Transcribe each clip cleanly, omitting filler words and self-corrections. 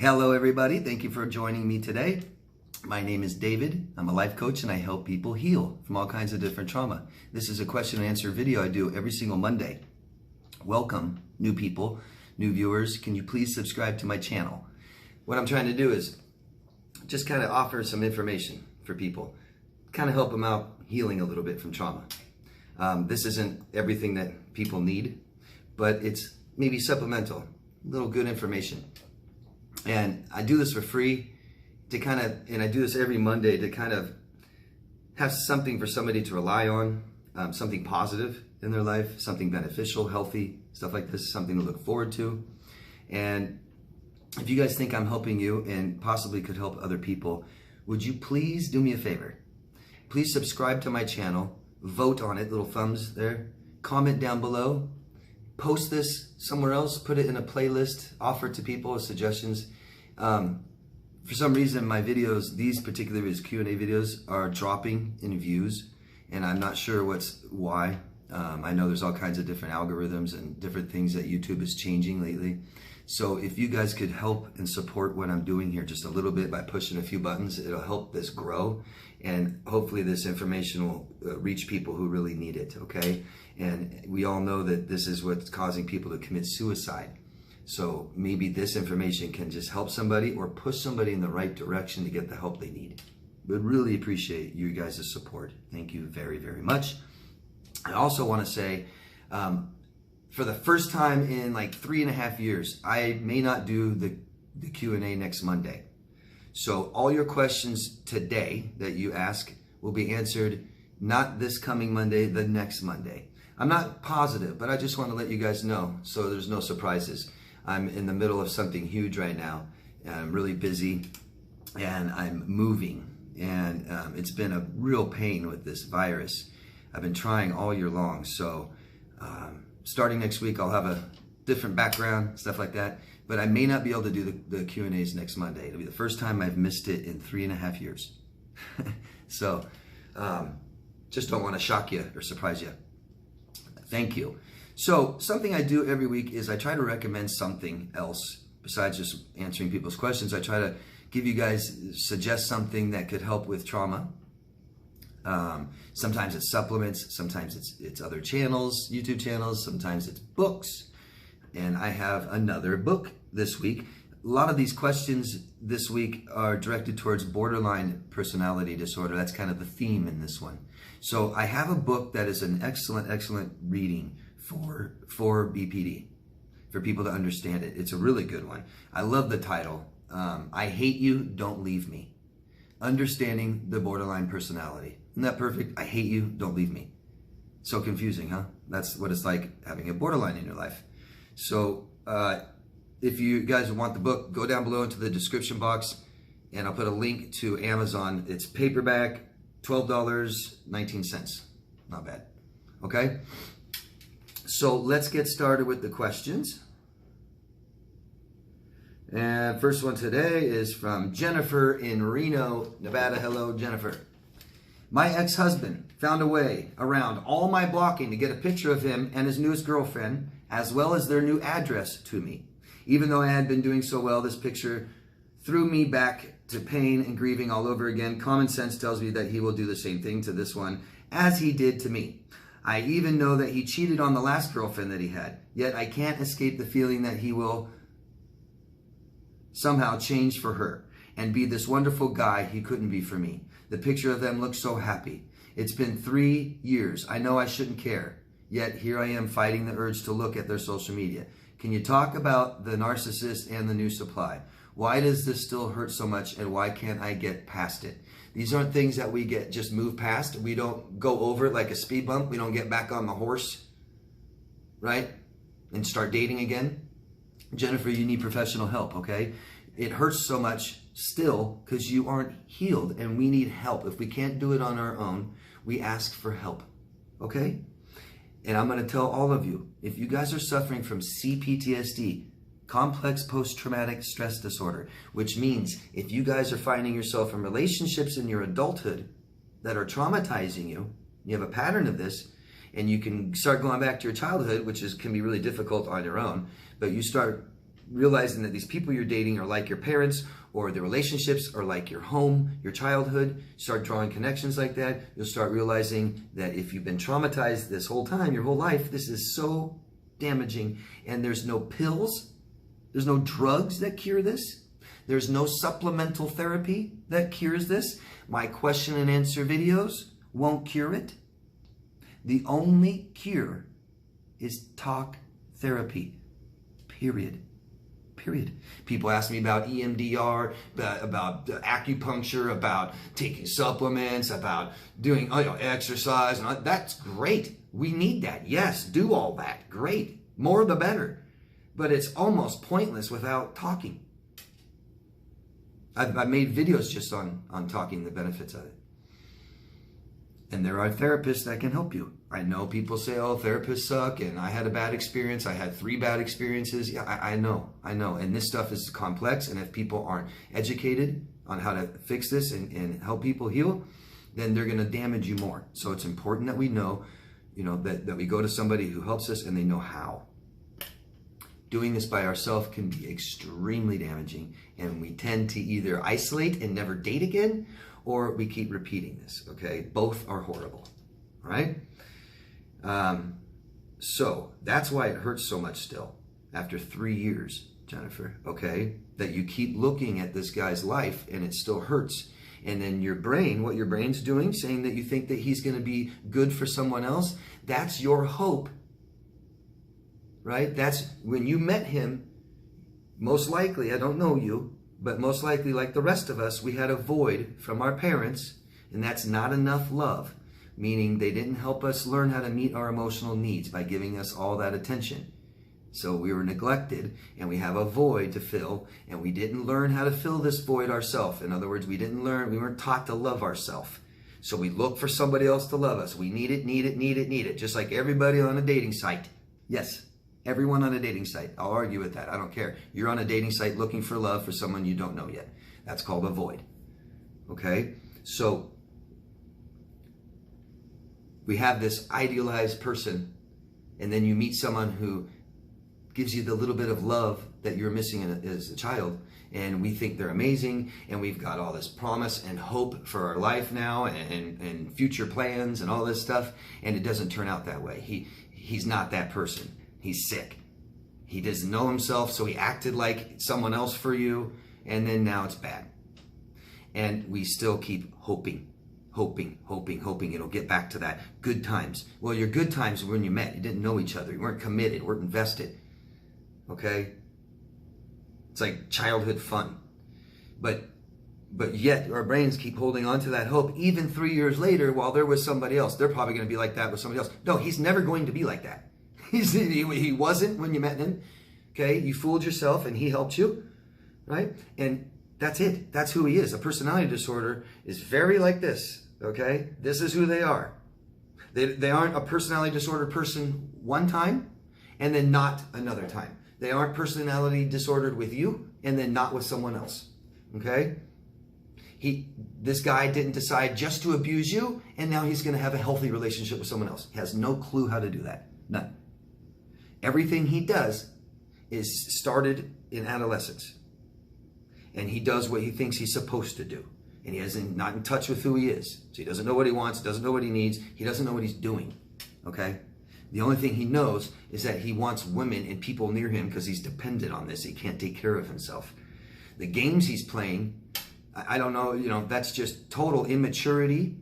Hello everybody, thank you for joining me today. My name is David. I'm a life coach and I help people heal from all kinds of different trauma. This is a question and answer video I do every single Monday. Welcome, new people, new viewers. Can you please subscribe to my channel? What I'm trying to do is just kind of offer some information for people, kind of help them out healing a little bit from trauma. This isn't everything that people need, but it's maybe supplemental, little good information. And I do this for free to and I do this every Monday to kind of have something for somebody to rely on, something positive in their life, something beneficial, healthy, stuff like this, something to look forward to. And if you guys think I'm helping you and possibly could help other people, would you please do me a favor? Please subscribe to my channel, vote on it, little thumbs there, comment down below, post this somewhere else, put it in a playlist, offer it to people as suggestions. For some reason, my videos, these particular Q&A videos, are dropping in views, and I'm not sure why. I know there's all kinds of different algorithms and different things that YouTube is changing lately. So if you guys could help and support what I'm doing here just a little bit by pushing a few buttons, it'll help this grow, and hopefully this information will reach people who really need it, okay? And we all know that this is what's causing people to commit suicide. So maybe this information can just help somebody or push somebody in the right direction to get the help they need. Would really appreciate you guys' support. Thank you very, very much. I also want to say, for the first time in like 3.5 years, I may not do the Q&A next Monday. So all your questions today that you ask will be answered not this coming Monday, the next Monday. I'm not positive, but I just want to let you guys know so there's no surprises. I'm in the middle of something huge right now. I'm really busy and I'm moving, and it's been a real pain with this virus. I've been trying all year long, so starting next week I'll have a different background, stuff like that, but I may not be able to do the Q&As next Monday. It'll be the first time I've missed it in 3.5 years. So just don't want to shock you or surprise you. Thank you. So something I do every week is I try to recommend something else besides just answering people's questions. I try to give you guys, suggest something that could help with trauma. Sometimes it's supplements, sometimes it's other channels, YouTube channels, sometimes it's books. And I have another book this week. A lot of these questions this week are directed towards borderline personality disorder. That's kind of the theme in this one. So I have a book that is an excellent reading for BPD, for people to understand it. It's a really good one. I love the title. I Hate You, Don't Leave Me. Understanding the Borderline Personality. Isn't that perfect? I hate you, don't leave me. So confusing, huh? That's what it's like having a borderline in your life. So if you guys want the book, go down below into the description box and I'll put a link to Amazon. It's paperback, $12.19. Not bad. Okay? So let's get started with the questions. And first one today is from Jennifer in Reno, Nevada. Hello, Jennifer. My ex-husband found a way around all my blocking to get a picture of him and his newest girlfriend, as well as their new address to me. Even though I had been doing so well, this picture threw me back to pain and grieving all over again. Common sense tells me that he will do the same thing to this one as he did to me. I even know that he cheated on the last girlfriend that he had, yet I can't escape the feeling that he will somehow change for her and be this wonderful guy he couldn't be for me. The picture of them looks so happy. It's been 3 years. I know I shouldn't care, yet here I am fighting the urge to look at their social media. Can you talk about the narcissist and the new supply? Why does this still hurt so much, and why can't I get past it? These aren't things that we just move past. We don't go over it like a speed bump. We don't get back on the horse, right? And start dating again. Jennifer, you need professional help, okay? It hurts so much still because you aren't healed, and we need help. If we can't do it on our own, we ask for help, okay? And I'm going to tell all of you, if you guys are suffering from CPTSD, complex post-traumatic stress disorder, which means if you guys are finding yourself in relationships in your adulthood that are traumatizing you, you have a pattern of this, and you can start going back to your childhood, which can be really difficult on your own, but you start realizing that these people you're dating are like your parents, or the relationships are like your home, your childhood. Start drawing connections like that. You'll start realizing that if you've been traumatized this whole time, your whole life, this is so damaging. And there's no pills, there's no drugs that cure this. There's no supplemental therapy that cures this. My question and answer videos won't cure it. The only cure is talk therapy, period. Period. People ask me about EMDR, about acupuncture, about taking supplements, about doing exercise. And that's great. We need that. Yes, do all that. Great. More the better. But it's almost pointless without talking. I've made videos just on talking the benefits of it. And there are therapists that can help you. I know people say, oh, therapists suck, and I had a bad experience. I had 3 bad experiences. Yeah, I know. And this stuff is complex, and if people aren't educated on how to fix this and help people heal, then they're going to damage you more. So it's important that we know, that we go to somebody who helps us and they know how. Doing this by ourselves can be extremely damaging, and we tend to either isolate and never date again, or we keep repeating this, okay? Both are horrible, right? So that's why it hurts so much still after 3 years, Jennifer, okay? That you keep looking at this guy's life and it still hurts. And then your brain, what your brain's doing, saying that you think that he's gonna be good for someone else, that's your hope, right? That's when you met him, most likely, I don't know you, but most likely, like the rest of us, we had a void from our parents, and that's not enough love, meaning they didn't help us learn how to meet our emotional needs by giving us all that attention. So we were neglected, and we have a void to fill, and we didn't learn how to fill this void ourselves. In other words, we weren't taught to love ourselves. So we look for somebody else to love us. We need it, just like everybody on a dating site. Yes. Everyone on a dating site. I'll argue with that. I don't care. You're on a dating site looking for love for someone you don't know yet. That's called a void. Okay? So we have this idealized person, and then you meet someone who gives you the little bit of love that you're missing as a child, and we think they're amazing, and we've got all this promise and hope for our life now and future plans and all this stuff, and it doesn't turn out that way. He's not that person. He's sick. He doesn't know himself, so he acted like someone else for you, and then now it's bad. And we still keep hoping it'll get back to that good times. Well, your good times were when you met. You didn't know each other. You weren't committed, weren't invested. Okay? It's like childhood fun. But yet our brains keep holding on to that hope even 3 years later while they're with somebody else. They're probably going to be like that with somebody else. No, he's never going to be like that. He wasn't when you met him. Okay, you fooled yourself and he helped you, right? And that's it. That's who he is. A personality disorder is very like this, okay? This is who they are. They aren't a personality disorder person one time and then not another time. They aren't personality disordered with you and then not with someone else, okay? This guy didn't decide just to abuse you and now he's going to have a healthy relationship with someone else. He has no clue how to do that. None. Everything he does is started in adolescence. And he does what he thinks he's supposed to do. And he isn't not in touch with who he is. So he doesn't know what he wants, doesn't know what he needs. He doesn't know what he's doing. Okay? The only thing he knows is that he wants women and people near him because he's dependent on this. He can't take care of himself. The games he's playing, I don't know, that's just total immaturity.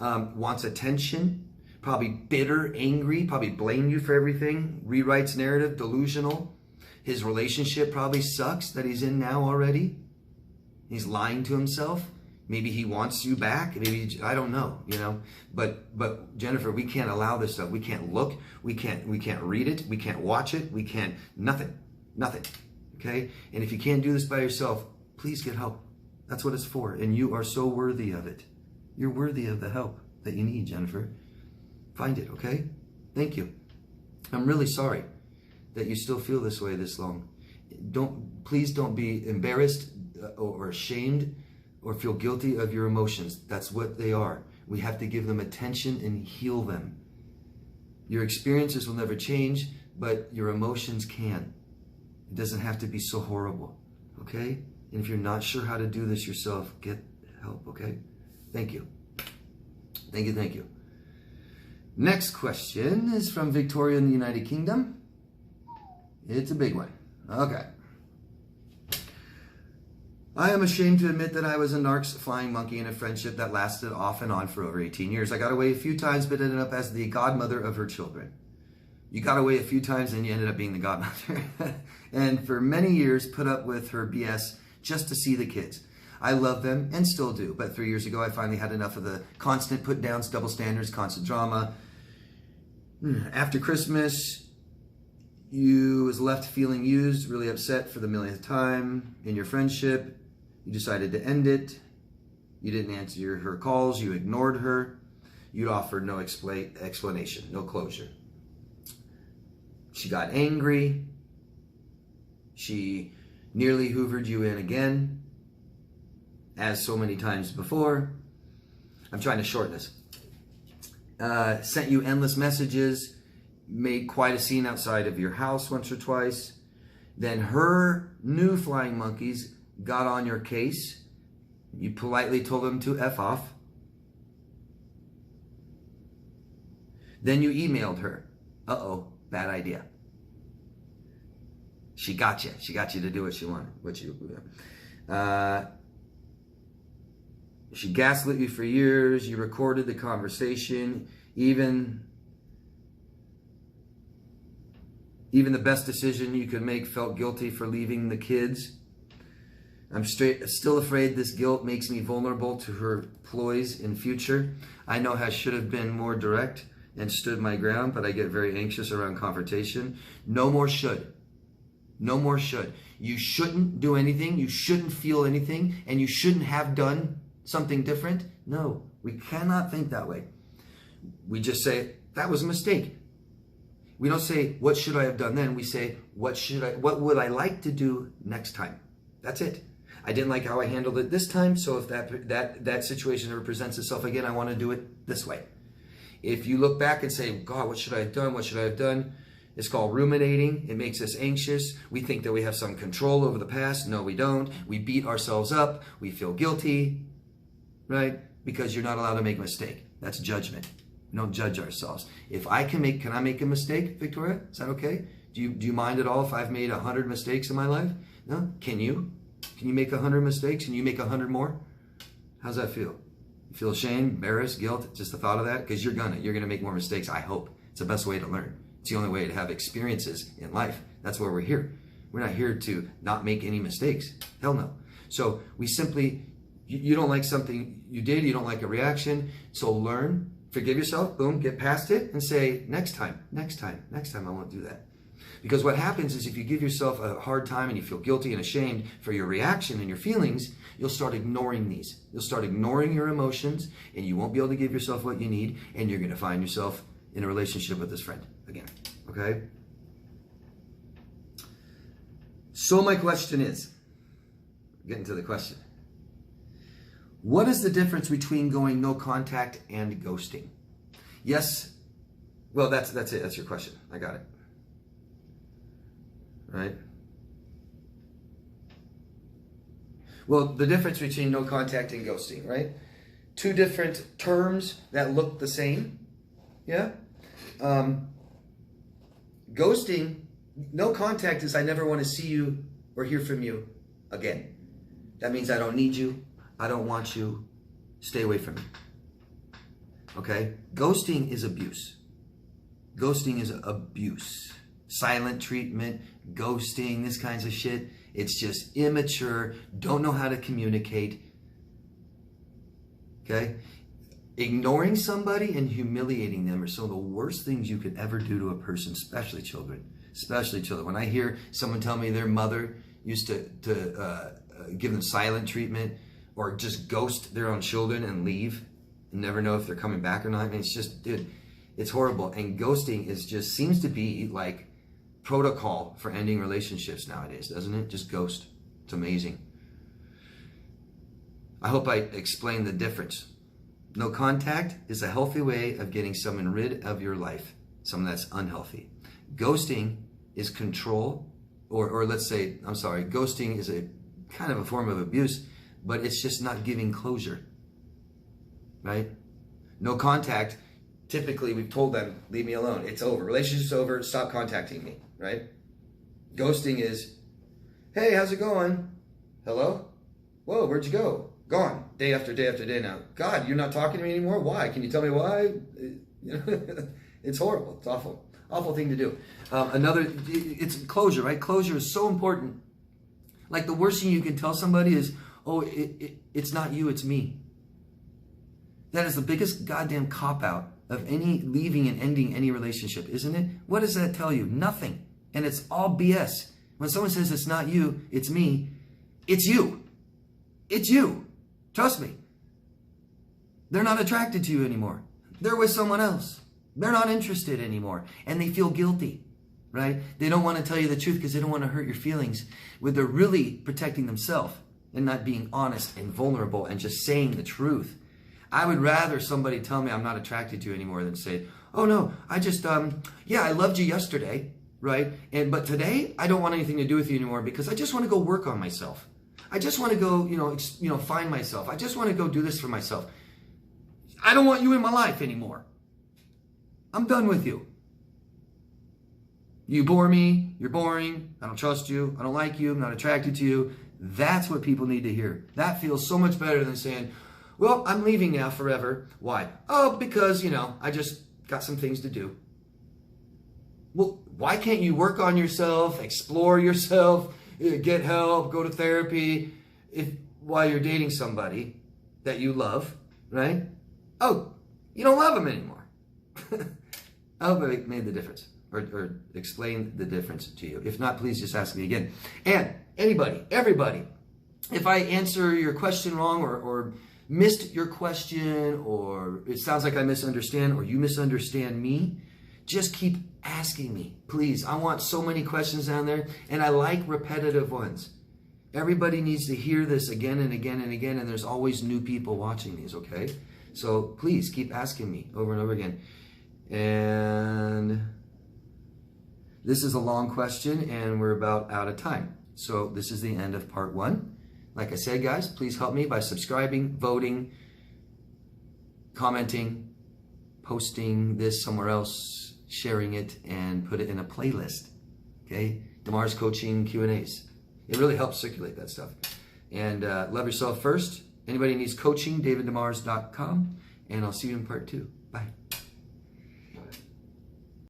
Wants attention. Probably bitter, angry, probably blamed you for everything, rewrites narrative, delusional. His relationship probably sucks that he's in now already. He's lying to himself. Maybe he wants you back. Maybe, I don't know, But Jennifer, we can't allow this stuff. We can't look. We can't read it. We can't watch it. We can't, nothing, okay? And if you can't do this by yourself, please get help. That's what it's for. And you are so worthy of it. You're worthy of the help that you need, Jennifer. Find it, okay? Thank you. I'm really sorry that you still feel this way this long. Please don't be embarrassed or ashamed or feel guilty of your emotions. That's what they are. We have to give them attention and heal them. Your experiences will never change, but your emotions can. It doesn't have to be so horrible, okay? And if you're not sure how to do this yourself, get help, okay? Thank you. Thank you, thank you. Next question is from Victoria in the United Kingdom. It's a big one. Okay. I am ashamed to admit that I was a narc's flying monkey in a friendship that lasted off and on for over 18 years. I got away a few times, but ended up as the godmother of her children. You got away a few times and you ended up being the godmother. And for many years, put up with her BS just to see the kids. I love them and still do. But 3 years ago, I finally had enough of the constant put downs, double standards, constant drama. After Christmas, you was left feeling used, really upset for the millionth time in your friendship. You decided to end it. You didn't answer her calls. You ignored her. You'd offered no explanation, no closure. She got angry. She nearly hoovered you in again, as so many times before. I'm trying to shorten this. Sent you endless messages, made quite a scene outside of your house once or twice. Then her new flying monkeys got on your case. You politely told them to F off. Then you emailed her. Uh-oh, bad idea. She got you. She got you to do what she wanted. She gaslit you for years. You recorded the conversation. Even the best decision you could make, felt guilty for leaving the kids. I'm still afraid this guilt makes me vulnerable to her ploys in future. I know I should have been more direct and stood my ground, but I get very anxious around confrontation. No more should. No more should. You shouldn't do anything. You shouldn't feel anything. And you shouldn't have done something different. No, we cannot think that way. We just say, that was a mistake. We don't say, what should I have done then? We say, what would I like to do next time? That's it. I didn't like how I handled it this time, so if that situation ever presents itself again, I want to do it this way. If you look back and say, God, what should I have done? What should I have done? It's called ruminating. It makes us anxious. We think that we have some control over the past. No, we don't. We beat ourselves up. We feel guilty, right? Because you're not allowed to make a mistake. That's judgment. We don't judge ourselves. Can I make a mistake, Victoria? Is that okay? Do you mind at all if I've made 100 mistakes in my life? No? Can you? Can you make 100 mistakes? Can you make 100 more? How's that feel? You feel ashamed, embarrassed, guilt, just the thought of that? Because you're gonna make more mistakes, I hope. It's the best way to learn. It's the only way to have experiences in life. That's why we're here. We're not here to not make any mistakes. Hell no. So we simply, you don't like something you did, you don't like a reaction, so learn, forgive yourself, boom, get past it and say, next time I won't do that. Because what happens is if you give yourself a hard time and you feel guilty and ashamed for your reaction and your feelings, you'll start ignoring these. You'll start ignoring your emotions and you won't be able to give yourself what you need, and you're going to find yourself in a relationship with this friend again. Okay? So my question is, getting to the question. What is the difference between going no contact and ghosting? Yes. Well, that's it. That's your question. I got it. Right? Well, the difference between no contact and ghosting, right? Two different terms that look the same. Yeah? Ghosting, no contact is I never want to see you or hear from you again. That means I don't need you. I don't want you. Stay away from me. Okay? Ghosting is abuse. Ghosting is abuse. Silent treatment, ghosting, this kinds of shit. It's just immature, don't know how to communicate. Okay? Ignoring somebody and humiliating them are some of the worst things you could ever do to a person, especially children. Especially children. When I hear someone tell me their mother used to give them silent treatment or just ghost their own children and leave and never know if they're coming back or not, I mean, it's just, dude, it's horrible. And ghosting seems to be like protocol for ending relationships nowadays, doesn't it? Just ghost. It's amazing. I hope I explained the difference. No contact is a healthy way of getting someone rid of your life, someone that's unhealthy. Ghosting is control or let's say, I'm sorry, ghosting is a kind of a form of abuse, but it's just not giving closure, right? No contact. Typically, we've told them, leave me alone. It's over. Relationship's over. Stop contacting me, right? Ghosting is, hey, how's it going? Hello? Whoa, where'd you go? Gone. Day after day after day now. God, you're not talking to me anymore? Why? Can you tell me why? It's horrible. It's awful. Awful thing to do. It's closure, right? Closure is so important. Like the worst thing you can tell somebody is, oh, it's not you, it's me. That is the biggest goddamn cop-out of any leaving and ending any relationship, isn't it? What does that tell you? Nothing. And it's all BS. When someone says it's not you, it's me, it's you. It's you. Trust me. They're not attracted to you anymore. They're with someone else. They're not interested anymore. And they feel guilty, right? They don't want to tell you the truth because they don't want to hurt your feelings. When they're really protecting themselves and not being honest and vulnerable and just saying the truth. I would rather somebody tell me I'm not attracted to you anymore than say, oh no, I just, yeah, I loved you yesterday, right? But today I don't want anything to do with you anymore because I just want to go work on myself. I just want to go, find myself. I just want to go do this for myself. I don't want you in my life anymore. I'm done with you. You bore me. You're boring. I don't trust you. I don't like you. I'm not attracted to you. That's what people need to hear. That feels so much better than saying, well, I'm leaving now forever. Why? Oh, because, I just got some things to do. Well, why can't you work on yourself, explore yourself, get help, go to therapy while you're dating somebody that you love, right? Oh, you don't love them anymore. I hope I made the difference or explained the difference to you. If not, please just ask me again. And anybody, everybody, if I answer your question wrong or missed your question, or it sounds like I misunderstand, or you misunderstand me, just keep asking me, please. I want so many questions down there, and I like repetitive ones. Everybody needs to hear this again and again and again, and there's always new people watching these, okay? So please keep asking me over and over again. And this is a long question, and we're about out of time. So this is the end of part 1. Like I said, guys, please help me by subscribing, voting, commenting, posting this somewhere else, sharing it, and put it in a playlist. Okay? DeMar's Coaching Q&As. It really helps circulate that stuff. And love yourself first. Anybody needs coaching, daviddemars.com. And I'll see you in part 2. Bye.